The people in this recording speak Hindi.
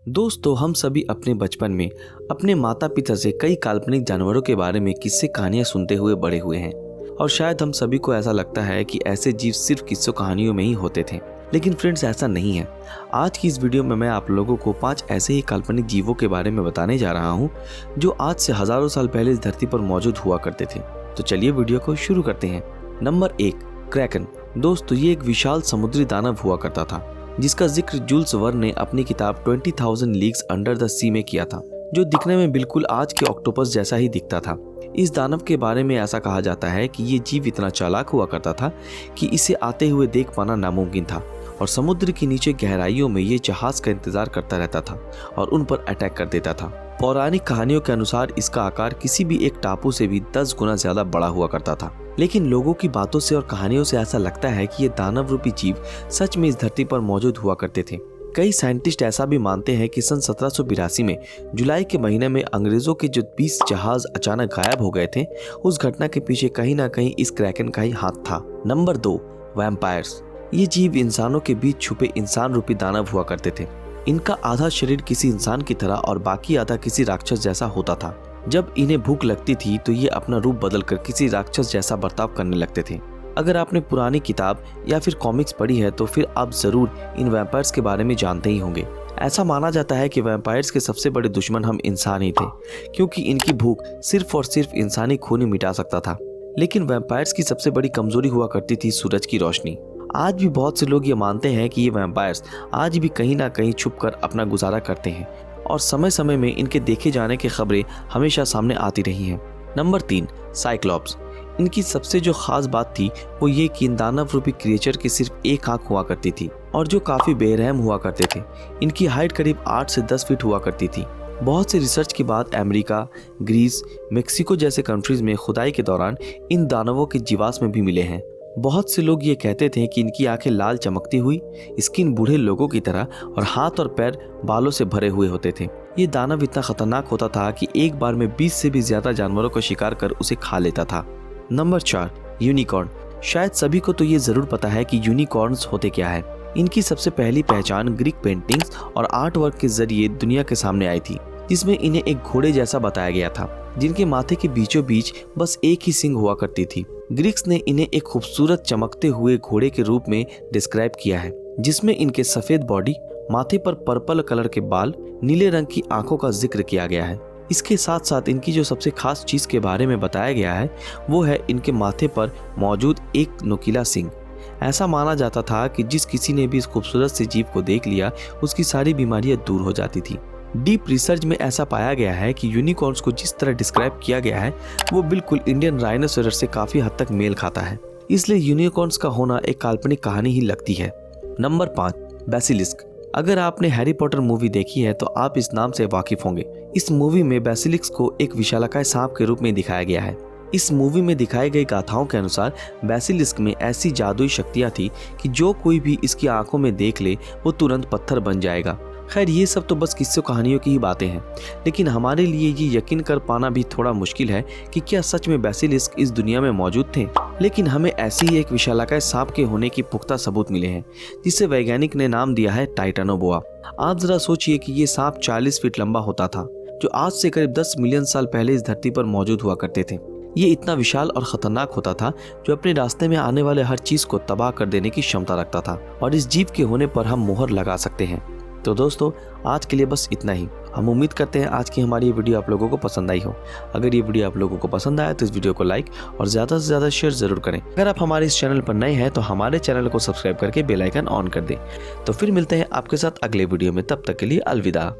दोस्तों, हम सभी अपने बचपन में अपने माता पिता से कई काल्पनिक जानवरों के बारे में किस्से कहानियां सुनते हुए बड़े हुए हैं और शायद हम सभी को ऐसा लगता है कि ऐसे जीव सिर्फ किस्सों कहानियों में ही होते थे। लेकिन फ्रेंड्स, ऐसा नहीं है। आज की इस वीडियो में मैं आप लोगों को 5 ऐसे ही काल्पनिक जीवों के बारे में बताने जा रहा हूँ जो आज से हजारों साल पहले इस धरती पर मौजूद हुआ करते थे। तो चलिए वीडियो को शुरू करते हैं। Number 1, Kraken. दोस्तों, ये एक विशाल समुद्री दानव हुआ करता था जिसका जिक्र जूल्स वर्न ने अपनी किताब 20,000 लीग्स अंडर द सी में किया था, जो दिखने में बिल्कुल आज के ऑक्टोपस जैसा ही दिखता था। इस दानव के बारे में ऐसा कहा जाता है कि ये जीव इतना चालाक हुआ करता था कि इसे आते हुए देख पाना नामुमकिन था और समुद्र के नीचे गहराइयों में ये जहाज का इंतजार करता रहता था और उन पर अटैक कर देता था। पौराणिक कहानियों के अनुसार इसका आकार किसी भी एक टापू से भी 10 गुना ज्यादा बड़ा हुआ करता था। लेकिन लोगों की बातों से और कहानियों से ऐसा लगता है कि ये दानव रूपी जीव सच में इस धरती पर मौजूद हुआ करते थे। कई साइंटिस्ट ऐसा भी मानते हैं कि सन 1782 में जुलाई के महीने में अंग्रेजों के जो 20 जहाज अचानक गायब हो गए थे, उस घटना के पीछे कहीं ना कहीं इस क्रैकन का ही हाथ था। Number 2, vampires. ये जीव इंसानों के बीच छुपे इंसान रूपी दानव हुआ करते थे। इनका आधा शरीर किसी इंसान की तरह और बाकी आधा किसी राक्षस जैसा होता था। जब इन्हें भूख लगती थी तो ये अपना रूप बदलकर किसी राक्षस जैसा बर्ताव करने लगते थे। अगर आपने पुरानी किताब या फिर कॉमिक्स पढ़ी है तो फिर आप जरूर इन वैम्पायर्स के बारे में जानते ही होंगे। ऐसा माना जाता है कि वैम्पायर्स के सबसे बड़े दुश्मन हम इंसान ही थे, क्योंकि इनकी भूख सिर्फ और सिर्फ इंसानी खून ही मिटा सकता था। लेकिन वैम्पायर्स की सबसे बड़ी कमजोरी हुआ करती थी सूरज की रोशनी। आज भी बहुत से लोग ये मानते हैं कि ये वैम्पायर्स आज भी कहीं ना कहीं छुपकर अपना गुजारा करते हैं और समय समय में इनके देखे जाने की खबरें हमेशा सामने आती रही हैं। Number 3, Cyclops. इनकी सबसे जो खास बात थी वो ये कि इन दानव रूपी क्रिएचर की सिर्फ एक आंख हुआ करती थी और जो काफी बेरहम हुआ करते थे। इनकी हाइट करीब 8 से 10 फीट हुआ करती थी। बहुत से रिसर्च के बाद अमेरिका, ग्रीस, मेक्सिको जैसे कंट्रीज में खुदाई के दौरान इन दानवों के जीवाश्म भी मिले हैं। बहुत से लोग ये कहते थे कि इनकी आंखें लाल चमकती हुई, स्किन बूढ़े लोगों की तरह और हाथ और पैर बालों से भरे हुए होते थे। ये दानव इतना खतरनाक होता था कि एक बार में 20 से भी ज्यादा जानवरों को शिकार कर उसे खा लेता था। Number 4, unicorn. शायद सभी को तो ये जरूर पता है कि यूनिकॉर्न्स होते क्या है। इनकी सबसे पहली पहचान ग्रीक पेंटिंग्स और आर्ट वर्क के जरिए दुनिया के सामने आई थी, जिसमें इन्हें एक घोड़े जैसा बताया गया था जिनके माथे के बीचों बीच बस एक ही सींग हुआ करती थी। ग्रीक्स ने इन्हें एक खूबसूरत चमकते हुए घोड़े के रूप में डिस्क्राइब किया है, जिसमें इनके सफेद बॉडी, माथे पर पर्पल कलर के बाल, नीले रंग की आंखों का जिक्र किया गया है। इसके साथ साथ इनकी जो सबसे खास चीज के बारे में बताया गया है वो है इनके माथे पर मौजूद एक नुकीला सींग। ऐसा माना जाता था कि जिस किसी ने भी इस खूबसूरत से जीव को देख लिया उसकी सारी बीमारियां दूर हो जाती थी। डीप रिसर्च में ऐसा पाया गया है कि यूनिकॉर्न्स को जिस तरह डिस्क्राइब किया गया है वो बिल्कुल इंडियन राइनोसेरस से काफी हद तक मेल खाता है। इसलिए यूनिकॉर्न्स का होना एक काल्पनिक कहानी ही लगती है। Number 5, basilisk. अगर आपने हैरी पॉटर मूवी देखी है तो आप इस नाम से वाकिफ होंगे। इस मूवी में बेसिलिस्क को एक विशालकाय सांप के रूप में दिखाया गया है। इस मूवी में दिखाई गई गाथाओं के अनुसार बेसिलिस्क में ऐसी जादुई शक्तियां थी कि जो कोई भी इसकी आंखों में देख ले वो तुरंत पत्थर बन जाएगा। खैर, ये सब तो बस किस्से कहानियों की ही बातें हैं, लेकिन हमारे लिए ये यकीन कर पाना भी थोड़ा मुश्किल है कि क्या सच में बेसिलिस्क इस दुनिया में मौजूद थे। लेकिन हमें ऐसी ही एक विशालकाय सांप के होने की पुख्ता सबूत मिले हैं, जिसे वैज्ञानिक ने नाम दिया है टाइटानोबोआ। आप जरा सोचिए कि ये सांप 40 फीट लंबा होता था, जो आज से करीब 10 मिलियन साल पहले इस धरती पर मौजूद हुआ करते थे। ये इतना विशाल और खतरनाक होता था जो अपने रास्ते में आने वाले हर चीज को तबाह कर देने की क्षमता रखता था और इस जीव के होने पर हम मोहर लगा सकते हैं। तो दोस्तों, आज के लिए बस इतना ही। हम उम्मीद करते हैं आज की हमारी ये वीडियो आप लोगों को पसंद आई हो। अगर ये वीडियो आप लोगों को पसंद आया तो इस वीडियो को लाइक और ज़्यादा से ज़्यादा शेयर जरूर करें। अगर आप हमारे इस चैनल पर नए हैं तो हमारे चैनल को सब्सक्राइब करके बेल आइकन ऑन कर दें। तो फिर मिलते हैं आपके साथ अगले वीडियो में, तब तक के लिए अलविदा।